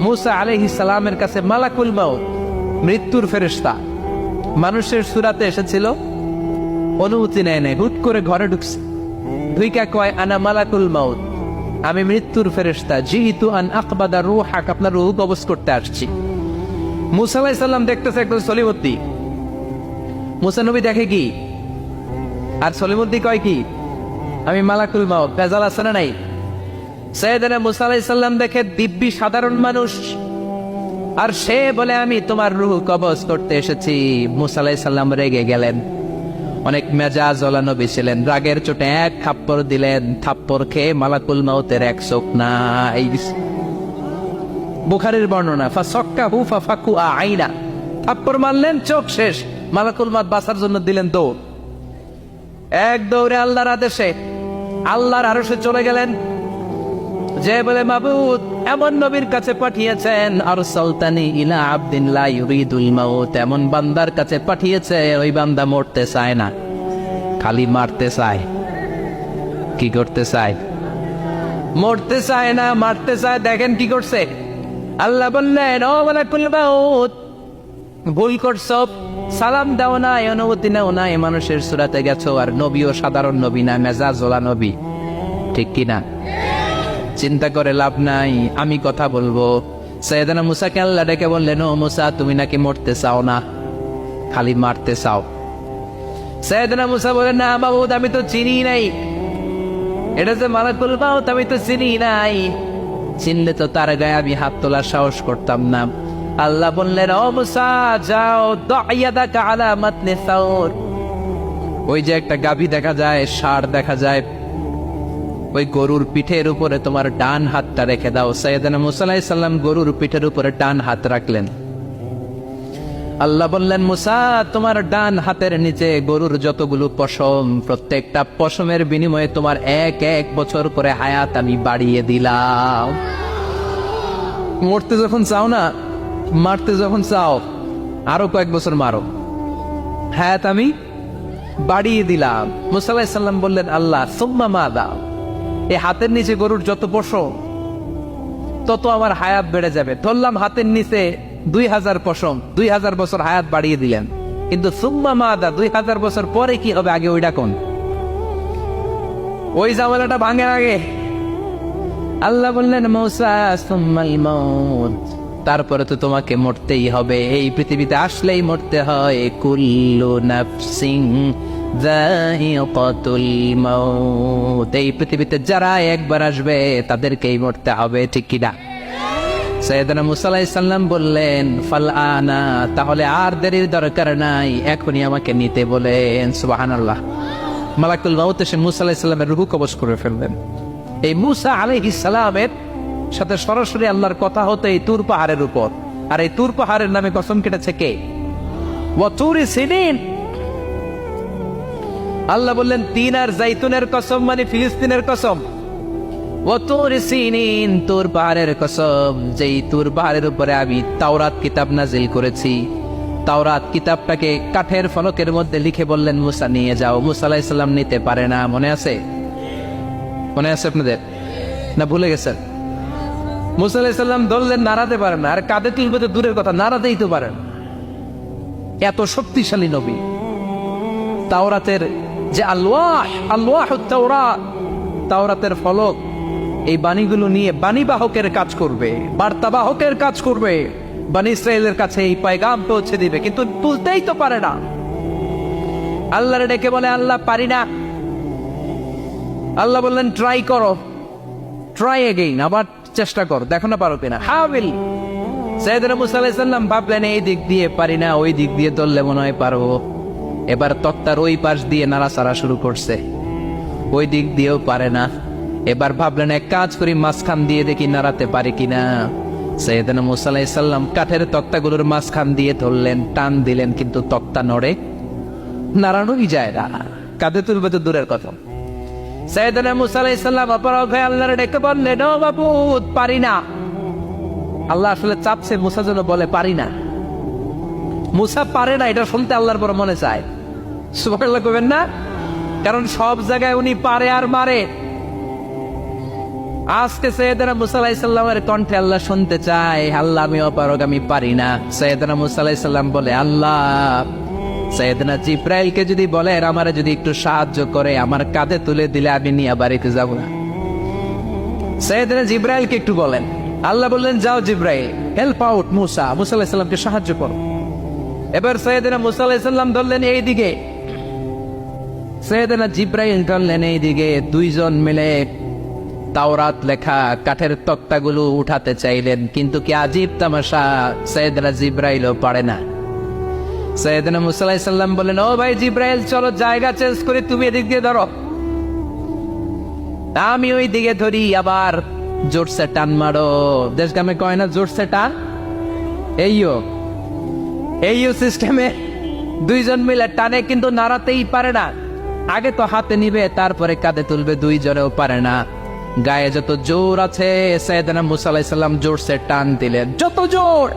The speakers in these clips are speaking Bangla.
মুসা আলাইহিস সালামের কাছে মালাকুল মাউত, মৃত্যুর ফেরেশতা, মানুষের সুরাতে এসেছিল, অনুমতি নেয় নাই, হুট করে ঘরে ঢুকছে, ঢুইকা কয় আনা মালাকুল মাউত, আমি মৃত্যুর ফেরেশতা, জিইতু আন আকবাদা রূহাক, আপনার রূহ কবজ করতে আসছি। মুসা আলাইহিস সালাম দেখতেছে একদম সলিমুদ্দি। মুসা নবী দেখে কি, আর সলিমুদ্দি কয় কি, আমি মালাকুল মাউত। ভেজাল আছে না নাই? সাইয়েদনা মুসা আলাইহিস সালাম দেখে দিব্যি সাধারণ মানুষ, আর সে বলে আমি তোমার রূহ কবজ করতে এসেছি। মুসা আলাইহিস সালাম রেগে গেলেন, অনেক মেজাজ ওলা নবী ছিলেন, রাগের চোটে এক থাপ্পড় দিলেন, থাপ্পড় খেয়ে মালাকুল মাউতের এক চোখ নাই। বুখারীর বর্ণনা, ফাসাক্কাহু ফাফাকু আইনা, থাপ্পড় মারলেন, চোখ শেষ। মালাকুল মাউত বাঁচার জন্য দিলেন দৌড়, এক দৌড়ে আল্লাহর আদেশে আল্লাহর আরশে চলে গেলেন, যে বলে মাবুদ এমন নবীর কাছে পাঠিয়েছেন, আরসালতানি ইলা আবদিন লা ইউরিদুল মাউত, এমন বান্দার কাছে পাঠিয়েছে ওই বান্দা মরতে চায় না, খালি মারতে চায়। কি করতে চায়? মরতে চায় না, মারতে চায়। দেখেন কি করছে আল্লাহ, বললেন ও মালাকুল মাউত, ভুল করছো, সালাম দাও না, অনুমতি নাও না, মানুষের সুরাতে গেছো, আর নবীও সাধারণ নবী না, মেজাজওয়ালা নবী, ঠিক কিনা? চিন্তা করে লাভ নাই, আমি কথা বলবো। সাইয়েদনা মুসাকে আল্লাহ ডেকে বললেন, ও মুসা, তুমি নাকি মরতে চাও না, খালি মারতে চাও। সাইয়েদনা মুসা বলেন, না মাবুদ, আমি তো চিনি নাই, এটা যে মালাকুল মাউত, আমি তো চিনি নাই, চিনলে তো তার গায়ে আমি হাত তোলার সাহস করতাম না। আল্লাহ বললেন, ও মুসা যাও, দাইয়াদাকা আলা মাতনি সাউর, ওই যে একটা গাভী দেখা যায়, ষাঁড় দেখা যায়, ওই গরুর পিঠের উপরে তোমার ডান হাতটা রেখে দাও। সাইয়েদনা মুসা আলাইহিস সালাম গরুর পিঠের উপরে ডান হাত রাখলেন। আল্লাহ বললেন, মুসা, তোমার ডান হাতের নিচে গরুর যতগুলো পশম, প্রত্যেকটা পশমের বিনিময়ে তোমার এক এক বছর করে হায়াত আমি বাড়িয়ে দিলাম। মরতে যখন চাও না, মারতে যখন চাও, আরো কয়েক বছর মারো, হায়াত আমি বাড়িয়ে দিলাম। মুসা আলাইহিস সালাম বললেন, আল্লাহ সুম্মা মাদা, এই হাতের নিচে গরুর যত পশম, তত আমার হায়াত বেড়ে যাবে। ধরলাম হাতের নিচে 2000 পশম, 2000 বছর হায়াত বাড়িয়ে দিলেন, কিন্তু সুম্মা মাদা, 2000 বছর পরে কি হবে, আগে ওইটা কোন, ওই ঝামেলাটা ভাঙে আগে। আল্লাহ বললেন, মুসা সুম্মাল মাউত, তারপরে তো তোমাকে মরতেই হবে, এই পৃথিবীতে আসলেই মরতে হয়। কুল্লু নাফসিন যায়িকাতুল মাউত, এই পৃথিবীতে যারা একবার আসবে তাদেরকেই মরতে হবে, ঠিক কিনা? সাইয়েদনা মুসা আলাইহিস সালাম বললেন, ফালআনা, তাহলে আর দেরির দরকার নাই, এখনই আমাকে নিতে বলেন। সুবহানাল্লাহ। মালাকুল মাউত এসে মুসা আলাইহিস সালামের রূহ কবজ করে ফেললেন। এই মুসা আলাইহিস সালামের সাথে সরাসরি আল্লাহর কথা হতো এই তুর পাহাড়ের উপর, আর এই তুর পাহাড়ের নামে কসম কেটেছে কে? ওয়া তুরি সিনিন। আল্লাহ বললেন, তিন আর জাইতুনের কসম, মানে ফিলিস্তিনের কসম। ওয়া তুরি সিনিন, তুর পাহাড়ের কসম, যেই তুর পাহাড়ের উপরে আমি তাওরাত কিতাব নাজিল করেছি। তাওরাত কিতাবটাকে কাঠের ফলকের মধ্যে লিখে বললেন, মুসা নিয়ে যাও। মুসা আলাইহিস সালাম নিতে পারে না, মনে আছে? মনে আছে আপনাদের না ভুলে গেছেন? মুসা আলাইহিস সালাম ধরলেন, নাড়াতে পারেন না, আর কাঁধে তুলবে তো দূরের কথা, নাড়াতেই তো পারেন, এত শক্তিশালী নবী। তাওরাতের যে আলওয়াহুত তাওরাত, তাওরাতের ফলক, এই বাণীগুলো নিয়ে বাণীবাহকের কাজ করবে, বার্তাবাহকের কাজ করবে, বনী ইসরায়েলের কাছে এই পয়গাম পৌঁছে দিবে, কিন্তু তুলতেই তো পারে না। আল্লাহর ডেকে বলে, আল্লাহ পারি না। আল্লাহ বললেন, ট্রাই করো, ট্রাই এগেইন, আবার চেষ্টা কর, দেখো না পারো কিনা। হাবিল সাইয়েদনা মুসা আলাইহিস সালাম ভাবলেন, এই দিক দিয়ে পারি না, ওই দিক দিয়ে ধরলে মনে হয় পারবো। এবার তক্তার ওই পাশ দিয়ে নাড়াচাড়া শুরু করছে, ওই দিক দিয়েও পারে না। এবার ভাবলেন, এক কাজ করি, মাঝখান দিয়ে দেখি নাড়াতে পারি কিনা। সাইয়েদনা মুসা আলাইহিস সালাম কাঠের তক্তাগুলোর মাঝখান দিয়ে ধরলেন, টান দিলেন, কিন্তু তক্তা নড়ে, নাড়ানোই যায় না, কাঁধে তুলবে তো দূরের কথা। সাইয়েদনা মুসা আলাইহিস সালাম অপরাগ হয়ে আল্লাহর ডেকে বললেন, ও মাবুদ, পারি না। আল্লাহ আসলে চাপছে মুসা যেন বলে পারি না। মুসা পারে না, এটা শুনতে আল্লাহর বড় মনে চায়। সুবহানাল্লাহ কইবেন না? কারণ সব জায়গায় উনি পারে আর মারে। আজকে সৈয়দনা মুসা আলাইহিস সালামের কণ্ঠে আল্লাহ শুনতে চায়, আল্লাহ আমি অপারগ, আমি পারি না। সৈয়দনা মুসা আলাইহিস সালাম বলে, আল্লাহ সৈয়দনা জিব্রাইলকে যদি বলেন আমারে যদি একটু সাহায্য করে, আমার কাঁধে তুলে দিলে আমি নিয়ে বাড়িতে যাব না। সৈয়দনা জিব্রাইলকে একটু বলেন। আল্লাহ বললেন, যাও জিব্রাইল, হেল্প আউট মুসা, মুসা আলাইহিস সালামকে সাহায্য করো। এবার সৈয়দনা মুসা আলাইহিস সালাম ধরলেন এইদিকে, সৈয়দনা জিব্রাইল ধরলেন এইদিকে। দুইজন মিলে তাওরাত লেখা কাঠের তক্তাগুলো উঠাতে চাইলেন, কিন্তু কি আজীব তামাশা, সৈয়দনা জিব্রাইলও পারে না। সৈয়দনা মুসা আলাইহিস সালাম বললেন, ও ভাই জিব্রাইল, চলো জায়গা চেঞ্জ করে তুমি এদিক দিয়ে ধরো, আমি ওই দিকে ধরি, আবার জোরসে টান মারো। দেশ গ্রামে কয় না জোরসে টান, এইও সিস্টেমে দুইজন মিলে টানে, কিন্তু নাড়াতেই পারে না। আগে তো হাতে নিবে, তারপরে কাঁধে তুলবে, দুইজনেও পারে না। গায়ে যত জোর আছে সৈয়দনা মুসা আলাইহিস সালাম জোরসে টান দিলেন, যত জোর,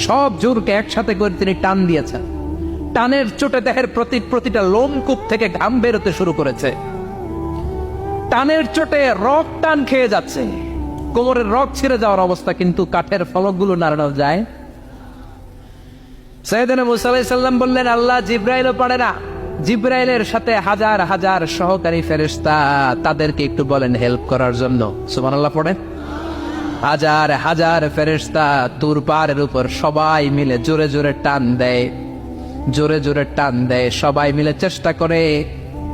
সব জোরকে একসাথে করে তিনি টান দিয়েছেন। টানের চোটে দেহের প্রতিটা লোমকূপ থেকে ঘাম বেরোতে শুরু করেছে। টানের চোটে রক টান খেয়ে যাচ্ছে, কোমরের রক ছিঁড়ে যাওয়ার অবস্থা, কিন্তু কাঠের ফলকগুলো নাড়ানো যায়। সৈয়দনা মুসা আলাইহিস সালাম বললেন, আল্লাহ জিব্রাইলও পারে না। জিব্রাইলের সাথে হাজার হাজার সহকারী ফেরেশতা, তাদেরকে একটু বলেন হেল্প করার জন্য। সুবহানাল্লাহ পড়েন। হাজার হাজার ফেরেশতা তুর পাহাড়ের উপর সবাই মিলে জোরে জোরে টান দেয়, জোরে জোরে টান দেয়। সবাই মিলে চেষ্টা করে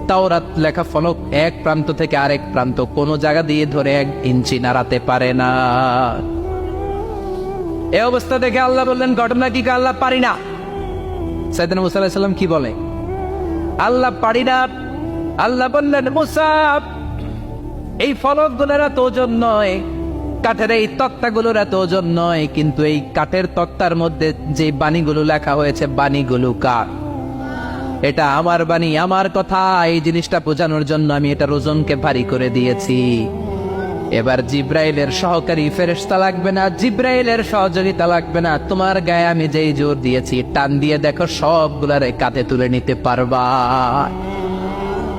তাওরাত লেখা ফলক এক প্রান্ত থেকে আরেক প্রান্ত কোন জায়গা দিয়ে ধরে 1 ইঞ্চি নাড়াতে পারে না। এই অবস্থা দেখে আল্লাহ বললেন, ঘটনা কি? আল্লাহ পারি না। সাইয়েদনা মুসা আলাইহিস সালাম কি বলে? আল্লাহ পারি না। আল্লাহ বললেন, মুসা, এই ফলকগুলোর এত ওজন নয়, কাঠের এই তক্তাগুলোর এত ওজন নয়, কিন্তু এই কাঠের তক্তার মধ্যে যে বাণীগুলো লেখা হয়েছে, বাণীগুলো কার? এটা আমার বাণী, আমার কথা। এই জিনিসটা বোঝানোর জন্য আমি এটার ওজনকে ভারী করে দিয়েছি। এবার জিব্রাইলের সহকারী ফেরেশতা লাগবে না, জিব্রাইলের সহযোগিতা লাগবে না। তোমার গায়ে আমি যেই জোর দিয়েছি, টান দিয়ে দেখো সবগুলার কাঁধে তুলে নিতে পারবা।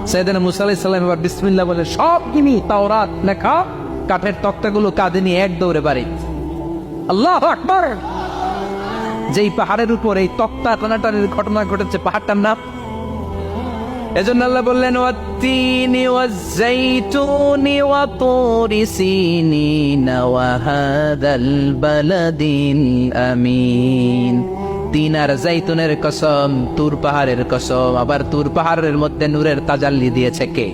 সাইয়েদনা মুসা আলাইহিস সালাম এবার বিসমিল্লাহ বলে সব কিনি তাওরাত লেখা কাঠের তক্তাগুলো কাঁধে নিয়ে এক দৌড়ে বাড়ি। আল্লাহু আকবার। যেই পাহাড়ের উপর এই তক্তা টানাটানির ঘটনা ঘটেছে, পাহাড়টার নাম, এজন্য আল্লাহ বললেন, ওয়াত্তিনি ওয়াজ-যাইতুনি ওয়া তুরি সিনিনা ওয়া হাদাল বালাদিল আমিন। তিন আর যাইতুনের কসম, তুর পাহাড়ের কসম। আবার তুর পাহাড়ের মধ্যে নূরের তাজাল্লি দিয়েছে কে?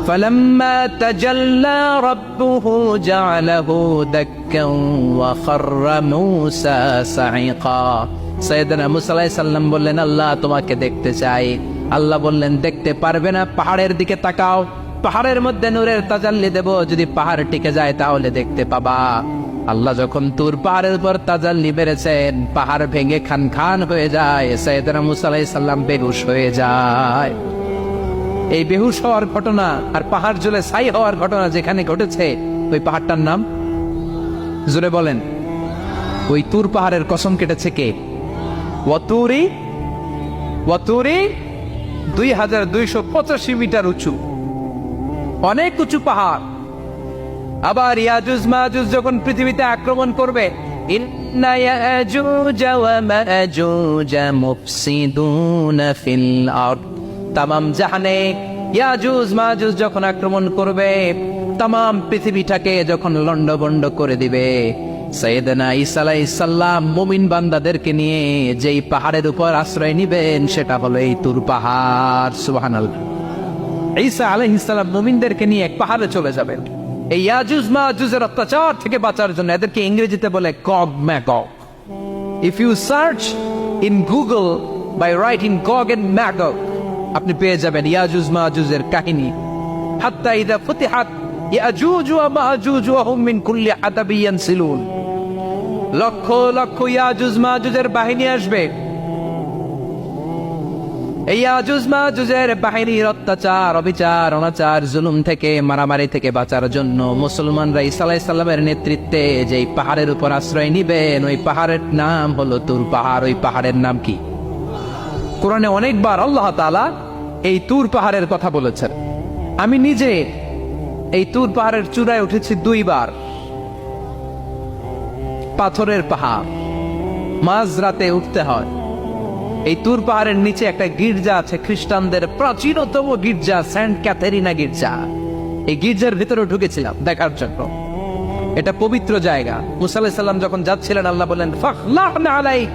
فلما تجلى ربه جعله دكا وخر موسى صعقا। সাইয়েদনা মুসা আলাইহিস সালাম বললেন, আল্লাহ তোমাকে দেখতে চাই। আল্লাহ বললেন, দেখতে পারবে না, পাহাড়ের দিকে তাকাও, পাহাড়ের মধ্যে নূরের তাজাল্লি দেব, যদি পাহাড় টিকে যায় তাহলে দেখতে পাবা। আল্লাহ যখন তুর পাহাড়ের উপর তাজাল্লি বেড়েছেন, পাহাড় ভেঙে খান খান হয়ে যায়, সাইয়েদনা মুসা আলাইহিস সালাম বেহুশ হয়ে যায়। এই বেহুশ হওয়ার ঘটনা আর পাহাড় জ্বলে ছাই হওয়ার ঘটনা যেখানে ঘটেছে, ওই পাহাড়টার নাম জোরে বলেন। ওই তুর পাহাড়ের কসম কেটেছে কে? ওয়াতুরি। ওয়াতুরি 2285 মিটার উঁচু, অনেক উঁচু পাহাড়। আবার ইয়াজুজ মাজুজ যখন পৃথিবীতে আক্রমণ করবে, ইন্না ইয়াজুজ ওয়া মাজুজ মুফসিদুনা ফিল আরদ। তামাম জাহানে ইয়াজুজ মাজুজ যখন আক্রমণ করবে, তামাম পৃথিবীটাকে যখন লন্ডভন্ড করে দিবে, সাইয়েদনা ঈসা আলাইহিস সালাম মুমিন বান্দাদেরকে নিয়ে যেই পাহাড়ের উপর আশ্রয় নিবেন, সেটা হলো এই তুর পাহাড়। সুবহানাল্লাহ। ঈসা আলাইহিস সালাম মুমিনদেরকে নিয়ে এক পাহাড়ে চলে যাবেন এই ইয়াজুজ মাজুজের অত্যাচার থেকে বাঁচার জন্য। এদেরকে ইংরেজিতে বলে Gog Magog. If you search in Google by writing Gog and Magog, আপনি পেয়ে যাবেন ইয়াজুজ মাজুজের কাহিনী। হাত্তা ইযা ফুতিহাত ইয়াজুজ ওয়া মাজুজ ওয়া হুম মিন কুল্লি হাদাবিন ইয়ানসিলুন। লক্ষ লক্ষ ইয়াজুজ মাজুজের বাহিনী আসবে। এই ইয়াজুজ মাজুজের বাহিনীর অত্যাচার, অবিচার, অনাচার, জুলুম থেকে, মারামারি থেকে বাঁচার জন্য মুসলমানরা ঈসা আলাইহিস সালামের নেতৃত্বে যেই পাহাড়ের উপর আশ্রয় নিবেন, ওই পাহাড়ের নাম হলো তুর পাহাড়। ওই পাহাড়ের নাম কি? কোরআনে অনেকবার আল্লাহ তাআলা এই তুর পাহাড়ের কথা বলেছেন। আমি নিজে এই তুর পাহাড়ের চূড়ায় উঠেছি 2 বার। পাথরের পাহাড়, মাঝরাতে উঠতে হয়। এই তুর পাহাড়ের নিচে একটা গির্জা আছে, খ্রিস্টানদের প্রাচীনতম গির্জা, সেন্ট ক্যাথেরিনা গির্জা। এই গির্জার ভিতরে ঢুকেছিলাম দেখার জন্য। এটা পবিত্র জায়গা। মুসা আলাইহিস সালাম যখন যাচ্ছিলেন, আল্লাহ বললেন ফাখলা'না আলাইক,